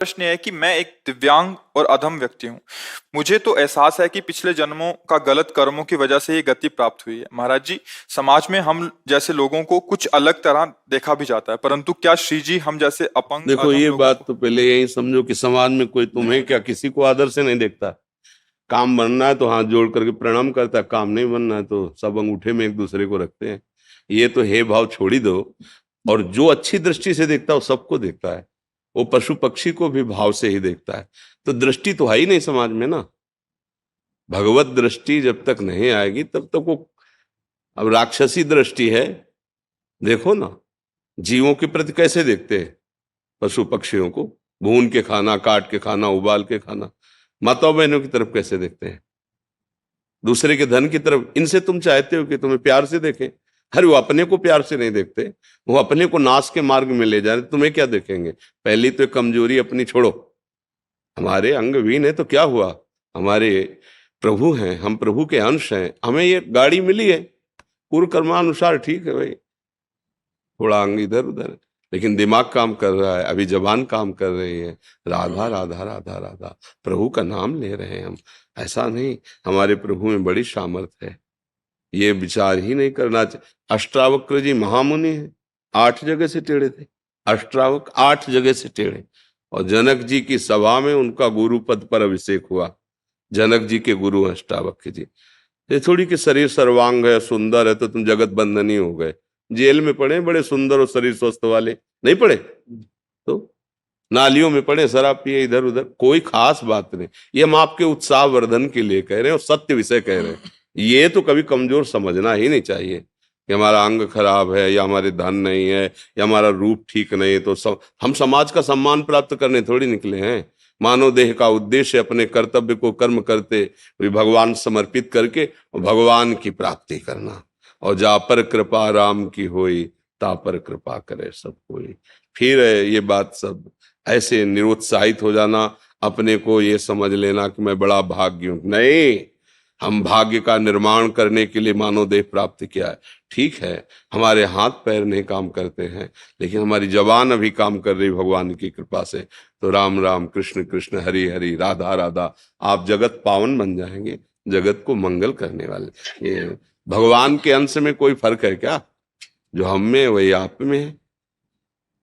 प्रश्न है कि मैं एक दिव्यांग और अधम व्यक्ति हूँ। मुझे तो एहसास है कि पिछले जन्मों का गलत कर्मों की वजह से ये गति प्राप्त हुई है। महाराज जी, समाज में हम जैसे लोगों को कुछ अलग तरह देखा भी जाता है, परंतु क्या श्री जी हम जैसे अपंग देखो, अधम ये लोगों बात को। तो पहले यही समझो कि समाज में कोई तुम्हें क्या किसी को आदर से नहीं देखता। काम बनना है तो हाथ जोड़ करके प्रणाम करता है, काम नहीं बनना है तो सब अंगूठे में एक दूसरे को रखते हैं। ये तो हे भाव छोड़ ही दो। और जो अच्छी दृष्टि से देखता है वो सबको देखता है। वो पशु पक्षी को भी भाव से ही देखता है। तो दृष्टि तो है ही नहीं समाज में ना। भगवत दृष्टि जब तक नहीं आएगी तब तक वो, अब राक्षसी दृष्टि है। देखो ना, जीवों के प्रति कैसे देखते हैं, पशु पक्षियों को भून के खाना, काट के खाना, उबाल के खाना। माताओं बहनों की तरफ कैसे देखते हैं, दूसरे के धन की तरफ। इनसे तुम चाहते हो कि तुम्हें प्यार से देखें। अरे वो अपने को प्यार से नहीं देखते, वो अपने को नाश के मार्ग में ले जा रहे, तुम्हें क्या देखेंगे। पहली तो कमजोरी अपनी छोड़ो। हमारे अंगहीन है तो क्या हुआ, हमारे प्रभु हैं, हम प्रभु के अंश हैं, हमें ये गाड़ी मिली है पूर्व कर्मानुसार, ठीक है भाई। थोड़ा अंग इधर उधर, लेकिन दिमाग काम कर रहा है, अभी जबान काम कर रही है। राधा राधा राधा राधा, प्रभु का नाम ले रहे हैं हम। ऐसा नहीं, हमारे प्रभु में बड़ी सामर्थ्य है। ये विचार ही नहीं करना चाहिए। अष्टावक्र जी महामुनि हैं, 8 जगह से टेढ़े थे। अष्टावक्र 8 जगह से टेढ़े। और जनक जी की सभा में उनका गुरु पद पर अभिषेक हुआ। जनक जी के गुरु अष्टावक्र जी। ये थोड़ी कि शरीर सर्वांग है, सुंदर है तो तुम जगत बंधनी हो गए। जेल में पड़े बड़े सुंदर और शरीर स्वस्थ वाले, नहीं पड़े तो नालियों में पड़े शराब पिए इधर उधर, कोई खास बात नहीं। ये हम आपके उत्साह वर्धन के लिए कह रहे हैं और सत्य विषय कह रहे हैं। ये तो कभी कमजोर समझना ही नहीं चाहिए कि हमारा अंग खराब है या हमारे धन नहीं है या हमारा रूप ठीक नहीं है तो हम समाज का सम्मान प्राप्त करने थोड़ी निकले हैं। मानव देह का उद्देश्य अपने कर्तव्य को कर्म करते हुए भगवान समर्पित करके भगवान की प्राप्ति करना। और जा पर कृपा राम की होई, ता पर कृपा करे सब कोई। फिर ये बात सब ऐसे निरुत्साहित हो जाना, अपने को ये समझ लेना कि मैं बड़ा भाग्य हूं। नहीं, हम भाग्य का निर्माण करने के लिए मानव देह प्राप्त किया है। ठीक है, हमारे हाथ पैर नहीं काम करते हैं, लेकिन हमारी जबान अभी काम कर रही भगवान की कृपा से। तो राम राम, कृष्ण कृष्ण, हरि हरि, राधा राधा, आप जगत पावन बन जाएंगे, जगत को मंगल करने वाले। ये भगवान के अंश में कोई फर्क है क्या, जो हम में वही आप में है।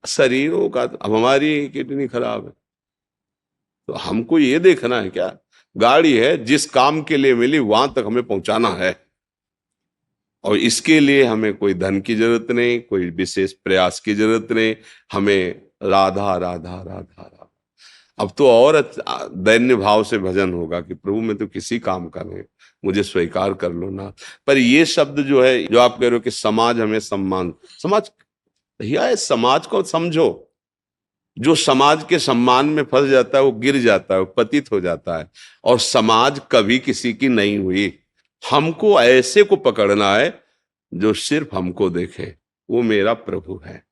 शरीरों का, अब हमारी किडनी खराब है तो हमको ये देखना है क्या, गाड़ी है जिस काम के लिए मिली वहां तक हमें पहुंचाना है। और इसके लिए हमें कोई धन की जरूरत नहीं, कोई विशेष प्रयास की जरूरत नहीं। हमें राधा राधा राधा राधा। अब तो और दैन्य भाव से भजन होगा कि प्रभु मैं तो किसी काम का नहीं, मुझे स्वीकार कर लो ना। पर ये शब्द जो है, जो आप कह रहे हो कि समाज हमें सम्मान, समाज, भैया इस समाज को समझो। जो समाज के सम्मान में फंस जाता है वो गिर जाता है, वो पतित हो जाता है। और समाज कभी किसी की नहीं हुई। हमको ऐसे को पकड़ना है जो सिर्फ हमको देखे, वो मेरा प्रभु है।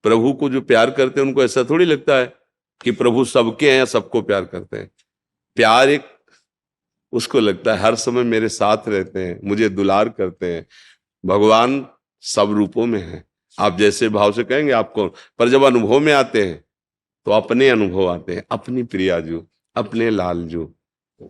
प्रभु को जो प्यार करते हैं उनको ऐसा थोड़ी लगता है कि प्रभु सबके हैं या सबको प्यार करते हैं। प्यार एक, उसको लगता है हर समय मेरे साथ रहते हैं, मुझे दुलार करते हैं। भगवान सब रूपों में है, आप जैसे भाव से कहेंगे आपको। पर जब अनुभव में आते हैं तो अपने अनुभव आते हैं, अपनी प्रियाजू, अपने लालजू,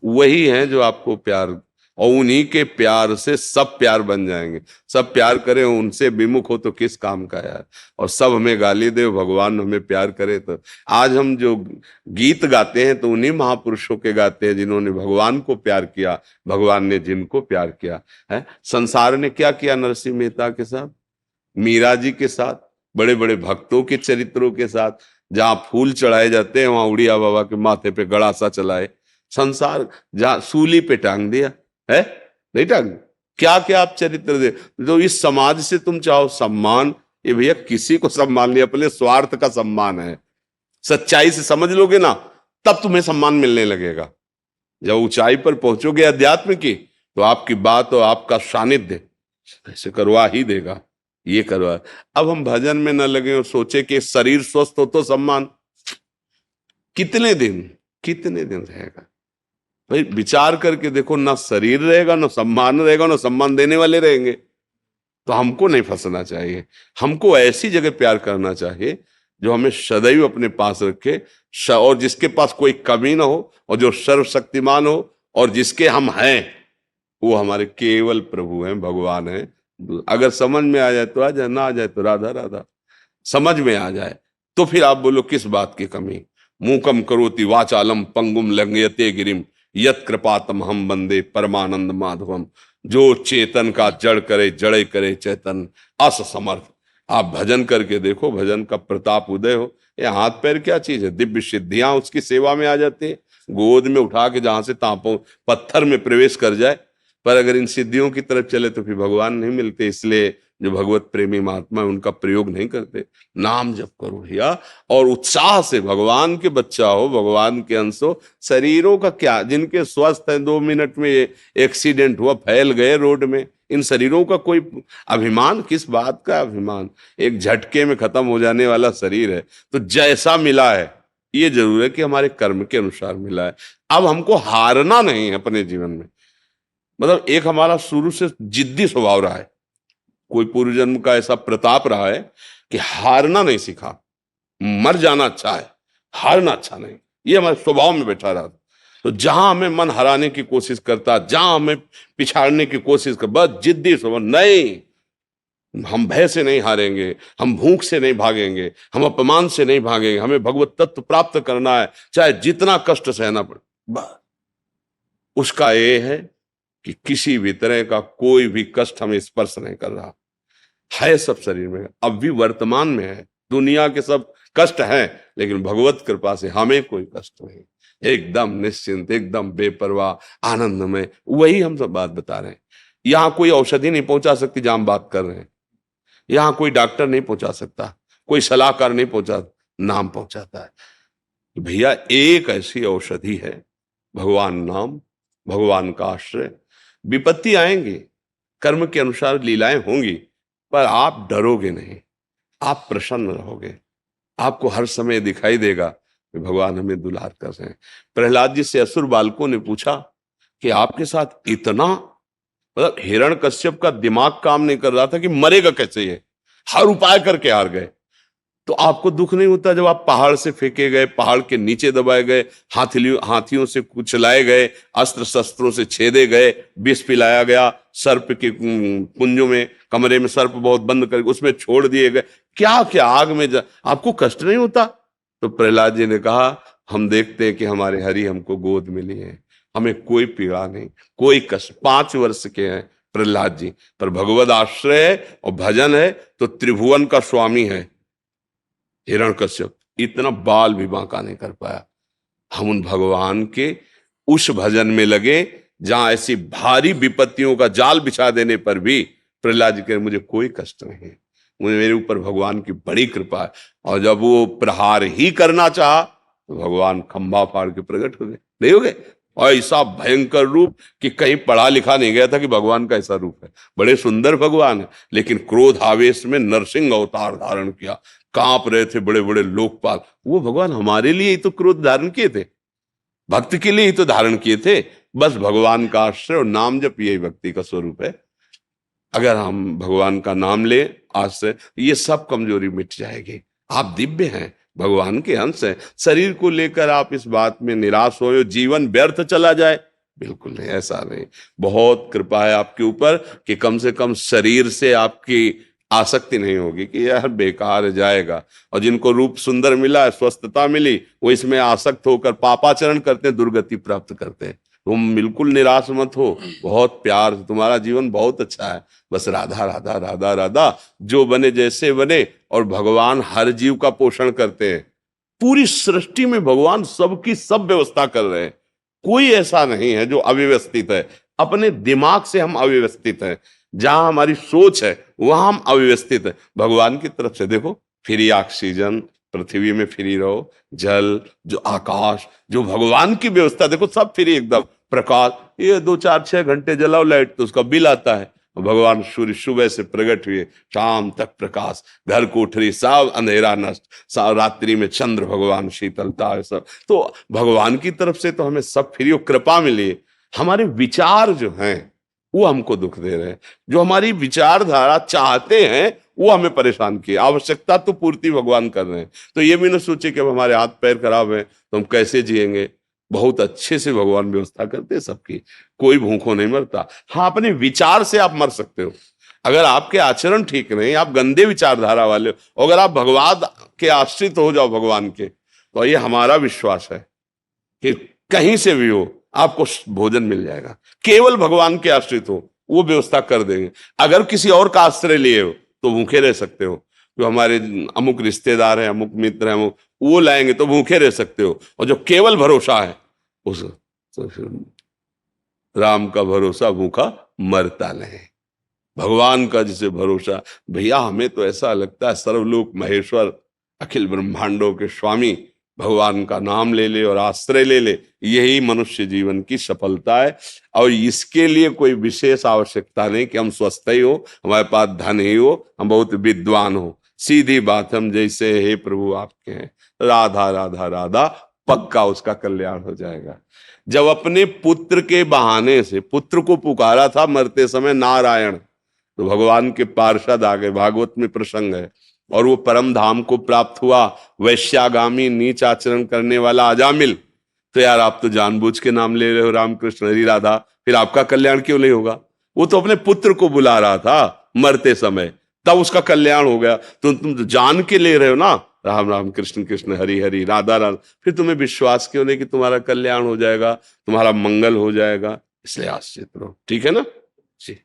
वही हैं जो आपको प्यार। और उन्हीं के प्यार से सब प्यार बन जाएंगे। सब प्यार करें, उनसे विमुख हो तो किस काम का यार। और सब हमें गाली दे, भगवान हमें प्यार करे तो। आज हम जो गीत गाते हैं तो उन्हीं महापुरुषों के गाते हैं जिन्होंने भगवान को प्यार किया, भगवान ने जिनको प्यार किया है। संसार ने क्या किया नरसिंह मेहता के साथ, मीरा जी के साथ, बड़े बड़े भक्तों के चरित्रों के साथ। जहां फूल चढ़ाए जाते हैं वहां उड़िया बाबा के माथे पे गड़ा सा चलाए। संसार जहां सूली पे टांग दिया है, नहीं टांग, क्या क्या आप चरित्र दे। तो इस समाज से तुम चाहो सम्मान, ये भैया किसी को सम्मान नहीं, अपने स्वार्थ का सम्मान है। सच्चाई से समझ लोगे ना, तब तुम्हें सम्मान मिलने लगेगा। जब ऊंचाई पर पहुंचोगे अध्यात्म की, तो आपकी बात और आपका सानिध्य ऐसे करवा ही देगा, ये करवा। अब हम भजन में न लगे और सोचे कि शरीर स्वस्थ हो तो सम्मान, कितने दिन, कितने दिन रहेगा भाई। विचार करके देखो, ना शरीर रहेगा, ना सम्मान रहेगा, ना सम्मान देने वाले रहेंगे। तो हमको नहीं फंसना चाहिए, हमको ऐसी जगह प्यार करना चाहिए जो हमें सदैव अपने पास रखे, और जिसके पास कोई कमी ना हो, और जो सर्वशक्तिमान हो, और जिसके हम हैं वो हमारे केवल प्रभु हैं, भगवान हैं। अगर समझ में आ जाए तो आ जाए, ना आ जाए तो राधा राधा। समझ में आ जाए तो फिर आप बोलो किस बात की कमी। मूकम करोति वाचालम पंगुम लंघयते गिरिम यत कृपातम हम बंदे परमानंद माधवम। जो चेतन का जड़ करे, जड़े करे चेतन, अस समर्थ। आप भजन करके देखो, भजन का प्रताप उदय हो। ये हाथ पैर क्या चीज है, दिव्य सिद्धियां उसकी सेवा में आ जाती है। गोद में उठा के जहां से तापों पत्थर में प्रवेश कर जाए। पर अगर इन सिद्धियों की तरफ चले तो फिर भगवान नहीं मिलते। इसलिए जो भगवत प्रेमी महात्मा है उनका प्रयोग नहीं करते। नाम जप करो भैया, और उत्साह से। भगवान के बच्चा हो, भगवान के अंश हो। शरीरों का क्या, जिनके स्वस्थ है 2 मिनट में एक्सीडेंट हुआ, फैल गए रोड में, इन शरीरों का कोई अभिमान, किस बात का अभिमान। एक झटके में खत्म हो जाने वाला शरीर है। तो जैसा मिला है, ये जरूर है कि हमारे कर्म के अनुसार मिला है। अब हमको हारना नहीं है अपने जीवन में। मतलब एक हमारा शुरू से जिद्दी स्वभाव रहा है, कोई पूर्व जन्म का ऐसा प्रताप रहा है कि हारना नहीं सीखा। मर जाना अच्छा है, हारना अच्छा नहीं, ये हमारे स्वभाव में बैठा रहा। तो जहां हमें मन हराने की कोशिश करता, जहां हमें पिछाड़ने की कोशिश कर, बस जिद्दी स्वभाव, नहीं, हम भय से नहीं हारेंगे, हम भूख से नहीं भागेंगे, हम अपमान से नहीं भागेंगे। हमें भगवत तत्व प्राप्त करना है, चाहे जितना कष्ट सहना पड़े। बस उसका ये है कि किसी भी तरह का कोई भी कष्ट हमें स्पर्श नहीं कर रहा है। सब शरीर में अब भी वर्तमान में है, दुनिया के सब कष्ट हैं, लेकिन भगवत कृपा से हमें कोई कष्ट नहीं। एकदम निश्चिंत, एकदम बेपरवाह, आनंद में। वही हम सब बात बता रहे हैं। यहां कोई औषधि नहीं पहुंचा सकती जहां हम बात कर रहे हैं। यहां कोई डॉक्टर नहीं पहुंचा सकता, कोई सलाहकार नहीं पहुंचा, नाम पहुंचाता है। भैया एक ऐसी औषधि है, भगवान नाम, भगवान का आश्रय। विपत्ति आएंगी, कर्म के अनुसार लीलाएं होंगी, पर आप डरोगे नहीं, आप प्रसन्न रहोगे। आपको हर समय दिखाई देगा कि भगवान हमें दुलार कर रहे हैं। प्रहलाद जी से असुर बालकों ने पूछा कि आपके साथ इतना, मतलब हिरण्यकश्यप का दिमाग काम नहीं कर रहा था कि मरेगा कैसे ये, हर उपाय करके हार गए। तो आपको दुख नहीं होता जब आप पहाड़ से फेंके गए, पहाड़ के नीचे दबाए गए, हाथियों से कुचलाए गए, अस्त्र शस्त्रों से छेदे गए, विष पिलाया गया, सर्प के पुंजों में, कमरे में सर्प बहुत बंद करके उसमें छोड़ दिए गए, क्या क्या आग में आपको कष्ट नहीं होता? तो प्रहलाद जी ने कहा, हम देखते हैं कि हमारे हरि हमको गोद मिली है, हमें कोई पीड़ा नहीं, कोई कष्ट। 5 वर्ष के हैं प्रहलाद जी, पर भगवद आश्रय है और भजन है तो त्रिभुवन का स्वामी है हिरण्यकश्यप। इतना बाल भी बांका नहीं कर पाया। हम उन भगवान के उस भजन में लगे जहां ऐसी भारी विपत्तियों का जाल बिछा देने पर भी प्रहलाद जी कहे मुझे कोई कष्ट नहीं है, मुझे मेरे ऊपर भगवान की बड़ी कृपा है। और जब वो प्रहार ही करना चाहा तो भगवान खंभा फाड़ के प्रकट हो गए, नहीं हो गए? और ऐसा भयंकर रूप कि कहीं पढ़ा लिखा नहीं गया था कि भगवान का ऐसा रूप है। बड़े सुंदर भगवान है, लेकिन क्रोध आवेश में नरसिंह अवतार धारण किया, कांप रहे थे बड़े बड़े लोकपाल। वो भगवान हमारे लिए ही तो क्रोध धारण किए थे, भक्त के लिए ही तो धारण किए थे। बस भगवान का आश्रय और नाम जप, यही भक्ति का स्वरूप है। अगर हम भगवान का नाम ले आज से, ये सब कमजोरी मिट जाएगी। आप दिव्य हैं, भगवान के अंश हैं। शरीर को लेकर आप इस बात में निराश हो, जीवन व्यर्थ चला जाए, बिल्कुल नहीं, ऐसा नहीं। बहुत कृपा है आपके ऊपर कि कम से कम शरीर से आपकी आसक्ति नहीं होगी कि यह बेकार जाएगा। और जिनको रूप सुंदर मिला, स्वस्थता मिली, वो इसमें आसक्त होकर पापाचरण करते हैं, दुर्गति प्राप्त करते हैं। तुम बिल्कुल निराश मत हो, बहुत प्यार, तुम्हारा जीवन बहुत अच्छा है। बस राधा राधा राधा राधा, जो बने जैसे बने। और भगवान हर जीव का पोषण करते हैं। पूरी सृष्टि में भगवान सबकी सब व्यवस्था कर रहे हैं। कोई ऐसा नहीं है जो अव्यवस्थित है। अपने दिमाग से हम अव्यवस्थित हैं, जहां हमारी सोच है वहां हम अव्यवस्थित है। भगवान की तरफ से देखो, फ्री ऑक्सीजन, पृथ्वी में फ्री रहो, जल, जो आकाश, जो भगवान की व्यवस्था देखो, सब फ्री एकदम। प्रकाश, ये 2 4 6 घंटे जलाओ लाइट तो उसका बिल आता है। भगवान सूर्य सुबह से प्रकट हुए, शाम तक प्रकाश, घर कोठरी सब अंधेरा नष्ट, रात्रि में चंद्र भगवान शीतलता है सब। तो भगवान की तरफ से तो हमें सब फ्री, कृपा मिली। हमारे विचार जो हैं वो हमको दुख दे रहे हैं। जो हमारी विचारधारा चाहते हैं वो हमें परेशान किए। आवश्यकता तो पूर्ति भगवान कर रहे हैं, तो ये भी ना सोचे कि अब हमारे हाथ पैर खराब है तो हम कैसे जिएंगे। बहुत अच्छे से भगवान व्यवस्था करते हैं सबकी, कोई भूखों नहीं मरता। हाँ, अपने विचार से आप मर सकते हो। अगर आपके आचरण ठीक नहीं, आप गंदे विचारधारा वाले हो, अगर आप भगवान के आश्रित हो जाओ भगवान के, तो ये हमारा विश्वास है कि कहीं से भी हो आपको भोजन मिल जाएगा। केवल भगवान के आश्रित हो, वो व्यवस्था कर देंगे। अगर किसी और का आश्रय लिए हो तो भूखे रह सकते हो। जो हमारे अमुक रिश्तेदार हैं, अमुक मित्र हैं, अमुक वो लाएंगे तो भूखे रह सकते हो। और जो केवल भरोसा है उस तो फिर राम का भरोसा भूखा मरता नहीं। भगवान का जिसे भरोसा, भैया हमें तो ऐसा लगता है सर्वलोक महेश्वर अखिल ब्रह्मांडों के स्वामी भगवान का नाम ले ले और आश्रय ले ले, यही मनुष्य जीवन की सफलता है। और इसके लिए कोई विशेष आवश्यकता नहीं कि हम स्वस्थ ही हो, हमारे पास धन ही हो, हम बहुत विद्वान हो। सीधी बात, हम जैसे हे प्रभु आपके हैं, राधा राधा राधा, पक्का उसका कल्याण हो जाएगा। जब अपने पुत्र के बहाने से पुत्र को पुकारा था मरते समय नारायण, तो भगवान के पार्षद आ गए, भागवत में प्रसंग है, और वो परम धाम को प्राप्त हुआ। वैश्यागामी नीच आचरण करने वाला अजामिल, तो यार आप तो जानबूझ के नाम ले रहे हो रामकृष्ण हरि राधा, फिर आपका कल्याण क्यों नहीं होगा? वो तो अपने पुत्र को बुला रहा था मरते समय, तब उसका कल्याण हो गया। तो तुम तो जान के ले रहे हो ना, राम राम कृष्ण कृष्ण हरि हरि राधा राधा, फिर तुम्हें विश्वास क्यों नहीं कि तुम्हारा कल्याण हो जाएगा, तुम्हारा मंगल हो जाएगा? इसलिए आश्रित रहो। ठीक है ना जी।